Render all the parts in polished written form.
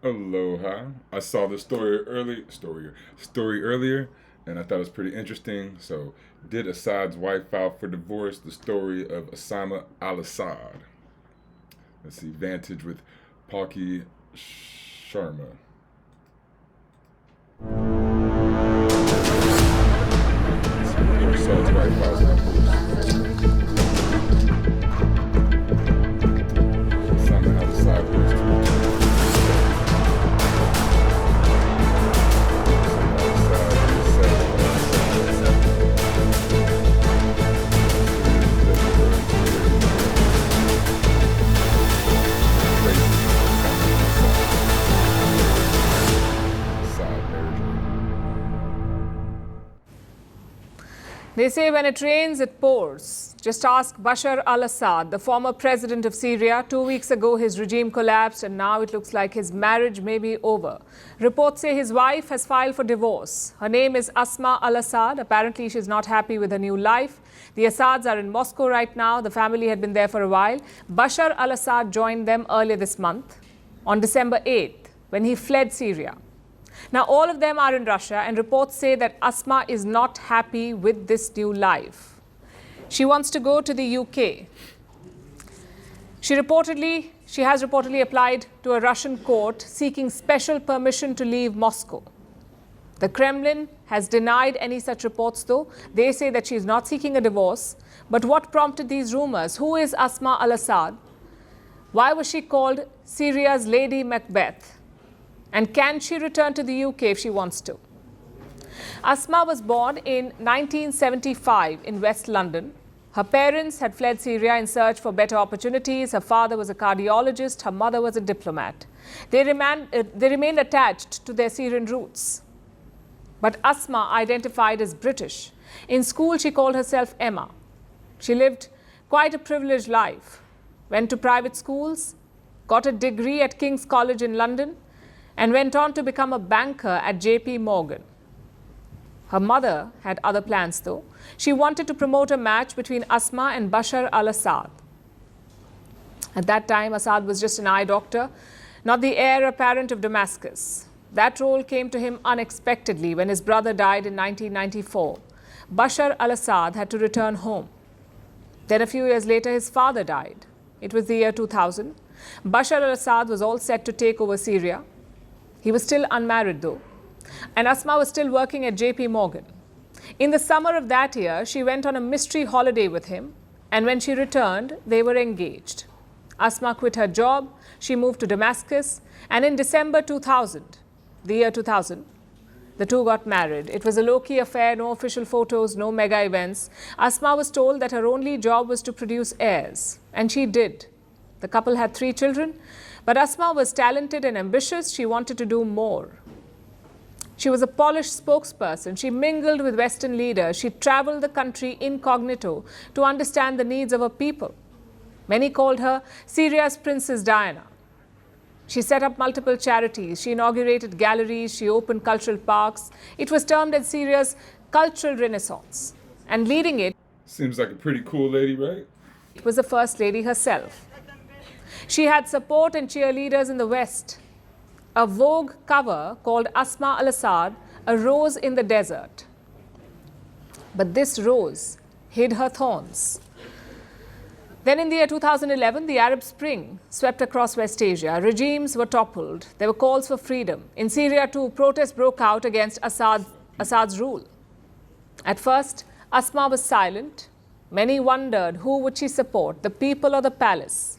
Aloha. I saw the story earlier, and I thought it was pretty interesting. So, did Assad's wife file for divorce? The story of Asama Al Assad. Let's see, Vantage with Palki Sharma. Assad's wife files for divorce. Asama Al Assad was They say when it rains, it pours. Just ask Bashar al Assad, the former president of Syria. 2 weeks ago, his regime collapsed, and now it looks like his marriage may be over. Reports say his wife has filed for divorce. Her name is Asma Al Assad. Apparently, she's not happy with her new life. The Assads are in Moscow right now. The family had been there for a while. Bashar al Assad joined them earlier this month, on December 8th, when he fled Syria. Now, all of them are in Russia, and reports say that Asma is not happy with this new life. She wants to go to the UK. She has reportedly applied to a Russian court seeking special permission to leave Moscow. The Kremlin has denied any such reports, though. They say that she is not seeking a divorce. But what prompted these rumors? Who is Asma Al Assad? Why was she called Syria's Lady Macbeth? And can she return to the UK if she wants to? Asma was born in 1975 in West London. Her parents had fled Syria in search for better opportunities. Her father was a cardiologist. Her mother was a diplomat. They remained attached to their Syrian roots. But Asma identified as British. In school, she called herself Emma. She lived quite a privileged life. Went to private schools, got a degree at King's College in London, and went on to become a banker at JP Morgan. Her mother had other plans, though. She wanted to promote a match between Asma and Bashar al Assad. At that time, Assad was just an eye doctor, not the heir apparent of Damascus. That role came to him unexpectedly when his brother died in 1994. Bashar al Assad had to return home. Then a few years later, his father died. It was the year 2000. Bashar al Assad was all set to take over Syria. He was still unmarried, though, and Asma was still working at JP Morgan. In the summer of that year, she went on a mystery holiday with him, and when she returned, they were engaged. Asma quit her job, she moved to Damascus, and in December 2000, the year 2000, the two got married. It was a low-key affair, no official photos, no mega events. Asma was told that her only job was to produce heirs, and she did. The couple had 3 children. But Asma was talented and ambitious. She wanted to do more. She was a polished spokesperson. She mingled with Western leaders. She traveled the country incognito to understand the needs of her people. Many called her Syria's Princess Diana. She set up multiple charities. She inaugurated galleries. She opened cultural parks. It was termed as Syria's cultural renaissance. And leading it Seems like a pretty cool lady, right? was the First Lady herself. She had support and cheerleaders in the West. A Vogue cover called Asma Al Assad, a rose in the desert. But this rose hid her thorns. Then in the year 2011, the Arab Spring swept across West Asia. Regimes were toppled. There were calls for freedom. In Syria, too, protests broke out against Assad's rule. At first, Asma was silent. Many wondered who would she support, the people or the palace.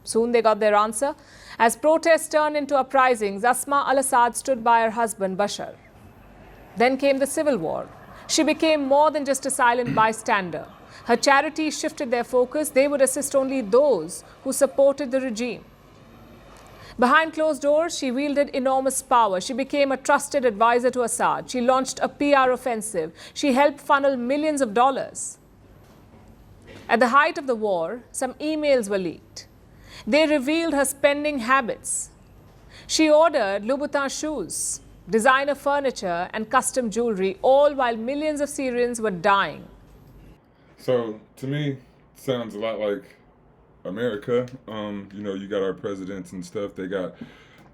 Soon they got their answer. As protests turned into uprisings, Asma al Assad stood by her husband Bashar. Then came the civil war. She became more than just a silent bystander. Her charities shifted their focus. They would assist only those who supported the regime. Behind closed doors, she wielded enormous power. She became a trusted advisor to Assad. She launched a PR offensive. She helped funnel millions of dollars. At the height of the war, some emails were leaked. They revealed her spending habits. She ordered Louboutin shoes, designer furniture, and custom jewelry, all while millions of Syrians were dying. So to me, sounds a lot like America. You got our presidents and stuff. They got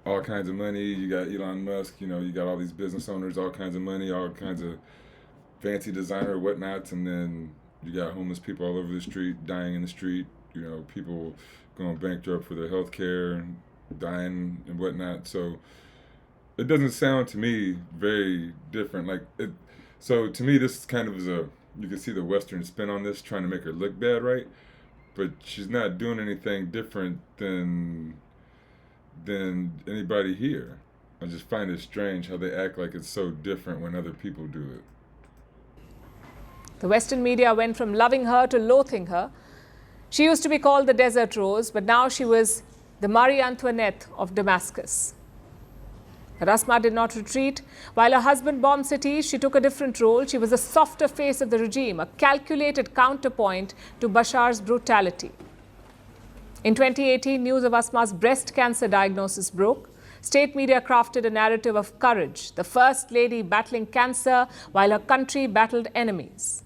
all kinds of money. You got Elon Musk, you got all these business owners, all kinds of money, all kinds of fancy designer whatnots, and then you got homeless people all over the street, dying in the street, people going bankrupt for their health care, dying and whatnot. So it doesn't sound to me very different. So to me, this kind of is you can see the Western spin on this, trying to make her look bad, right? But she's not doing anything different than anybody here. I just find it strange how they act like it's so different when other people do it. The Western media went from loving her to loathing her. She used to be called the Desert Rose, but now she was the Marie Antoinette of Damascus. But Asma did not retreat. While her husband bombed cities, she took a different role. She was the softer face of the regime, a calculated counterpoint to Bashar's brutality. In 2018, news of Asma's breast cancer diagnosis broke. State media crafted a narrative of courage, the first lady battling cancer while her country battled enemies.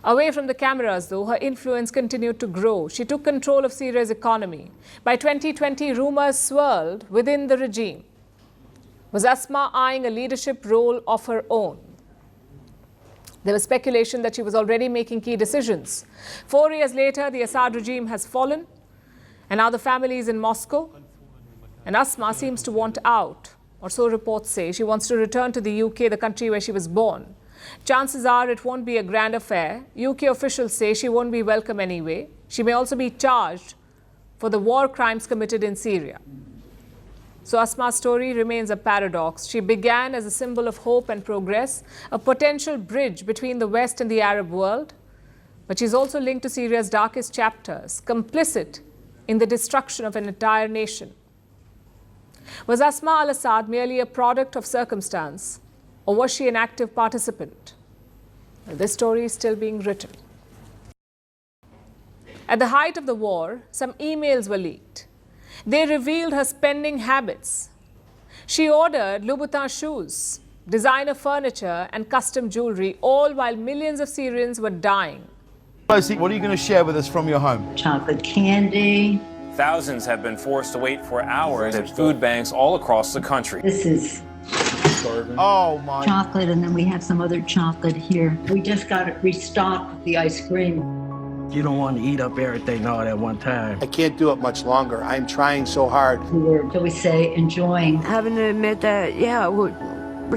Away from the cameras, though, her influence continued to grow. She took control of Syria's economy. By 2020, rumors swirled within the regime. Was Asma eyeing a leadership role of her own? There was speculation that she was already making key decisions. 4 years later, the Assad regime has fallen, and now the family is in Moscow. And Asma seems to want out, or so reports say. She wants to return to the UK, the country where she was born. Chances are it won't be a grand affair. UK officials say she won't be welcome anyway. She may also be charged for the war crimes committed in Syria. So Asma's story remains a paradox. She began as a symbol of hope and progress, a potential bridge between the West and the Arab world. But she's also linked to Syria's darkest chapters, complicit in the destruction of an entire nation. Was Asma Al Assad merely a product of circumstance, or was she an active participant? Well, this story is still being written. At the height of the war, some emails were leaked. They revealed her spending habits. She ordered Louboutin shoes, designer furniture, and custom jewelry, all while millions of Syrians were dying. Rosie, what are you going to share with us from your home? Chocolate candy. Thousands have been forced to wait for hours at food banks all across the country. This is Oh my. chocolate, and then we have some other chocolate here. We just got it restocked with the ice cream. You don't want to eat up everything all at one time. I can't do it much longer. I'm trying so hard. We were, shall we say, enjoying. Having to admit that, yeah, we're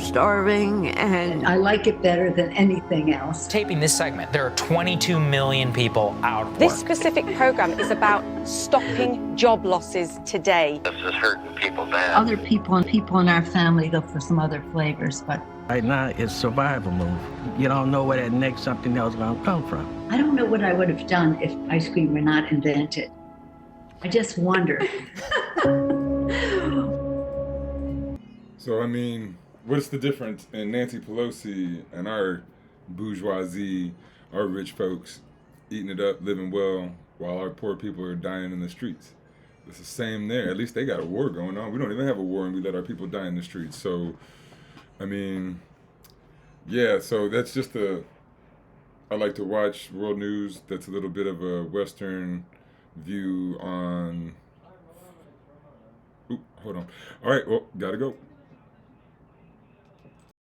starving, and I like it better than anything else. Taping this segment, there are 22 million people out of work. This specific program is about stopping job losses today. This is hurting people bad. Other people and people in our family look for some other flavors, but Right now, it's survival move. You don't know where that next something else is going to come from. I don't know what I would have done if ice cream were not invented. I just wonder. So, I mean, what's the difference in Nancy Pelosi and our bourgeoisie, our rich folks, eating it up, living well, while our poor people are dying in the streets? It's the same there. At least they got a war going on. We don't even have a war, and we let our people die in the streets. So, I mean, yeah, so that's just I like to watch world news that's a little bit of a Western view on... Oop, hold on. All right, well, gotta go.